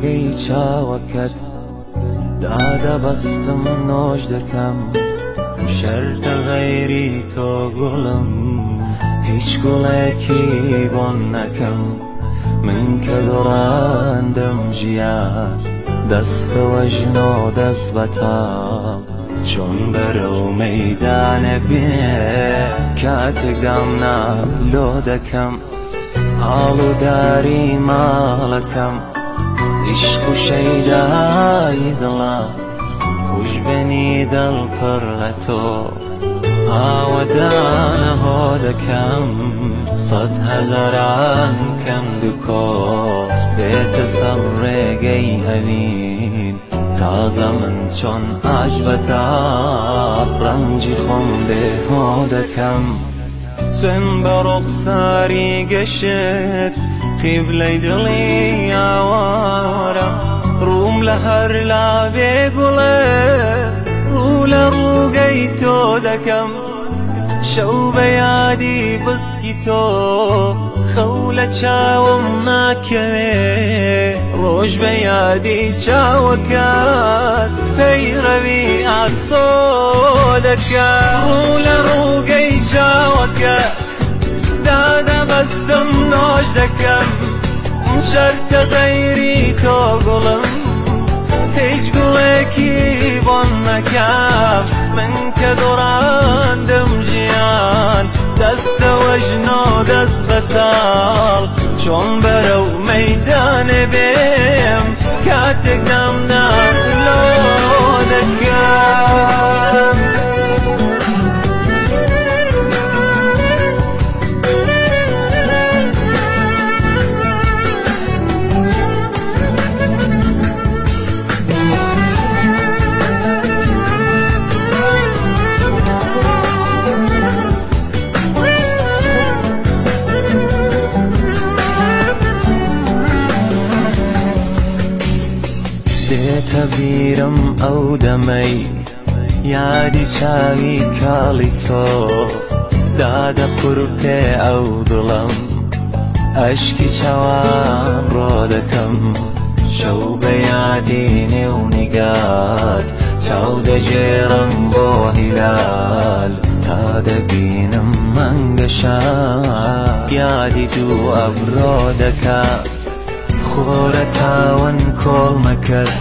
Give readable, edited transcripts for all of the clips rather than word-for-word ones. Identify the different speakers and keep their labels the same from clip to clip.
Speaker 1: ڕووگەی چاوەکەت دادەبەستم نۆش دەکەم شەرتە غەیری تۆ گوڵم هیچ گوڵێکی بۆن نەکەم من کە دۆڕاندەم ژیان دەستەوە ژنۆ دەست بەتاڵ چۆن بەرەو مەیدانە بێ کاتێک دامنا لۆ دەکەم ئاڵووداری ماڵەکەم عیشق و شەیدای دڵە خوشبێنی دڵپڕ لە تۆ ئاوەدانە هۆ دەکەم سەد هەزاران کەند و کۆس بێتە سەر ڕێگەی ئەوین تازە من چۆن ئاش بەتاڵ ڕەنجی خۆم بێهۆ دەکەم سن بە ڕوخساری گەشت قیبلەی دڵی ئاوارە ڕووم لە هەر لاوێ گوڵێ ڕوو لە ڕووگەی تۆ دەکەم شەو بە یادی بسکی تۆ خەو لە چاوم ناکەوێ ڕۆژ بە یادی چاوەکەت پەیڕەوی ئاسۆ دەکەم ڕوو لە ڕووگەی چاوەکەت دادەبەستم نۆش دەکەم شەرتە غەیری تۆ گوڵم هیچ گوڵێکی بۆن نەکەم من کە دۆڕاندەم ژیان دەستەوە ژنۆ دەست بەتاڵ چۆن بەرەو مەیدانێ بێم کاتێک دامنا لۆ دەکەم دێتە بیرم ئەو دەمەی یادی چاوی کاڵی تۆ دادەخورپێ ئەو دڵم ئەشکی چاوان ڕۆ دەکەم شەو بە یادی نێونیگات چاو دەجێڕم بۆ هیلال تا دەبینم مەنگە شام یادی دوو ئەبرۆ دەکات خۆرە تاوەن کۆڵ مەکرد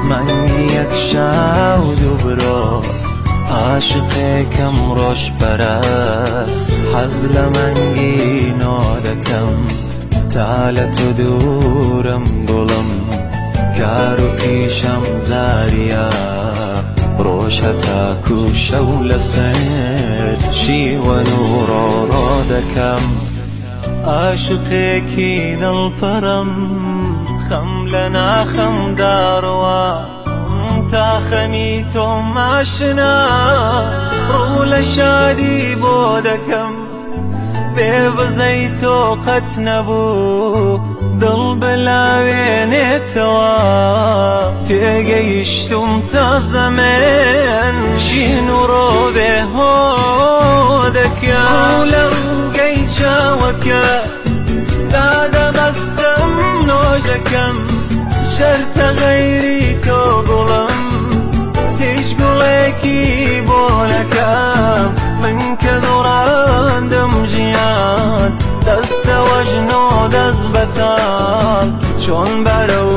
Speaker 1: مەنگی یەک شاو دوو برۆ عاشقێکم ڕۆژ پەرست حەز لە مەنگی نۆ دەکەم تا لە تۆ دوورم گوڵم کار و کیشەم زاریە ڕۆژ هەتاکو شەو لەسەر شیوەن و ڕۆڕۆ دەکەم عاشقێکی دڵپەرم خەم لە ناخەم داڕوە تا خەمی تۆم ئاشنا ڕوو لە شادی بۆ دەکەم بێ بزەی تۆ قەت نەبوو دڵ بلاوێنێتەوە تێگەیشتم تا زەمێن شین و ڕۆ بێهۆ دەکەم ڕوو لە ڕووگەی چاوەکە دادەبەستم نۆش دەکەم شەرتە غەیری تۆ گوڵم هیچ گوڵێکی بۆ نەکەم من کە دۆڕاندەم ژیان دەستەوە ژنۆ دەست بەتاڵ چۆن بەرەو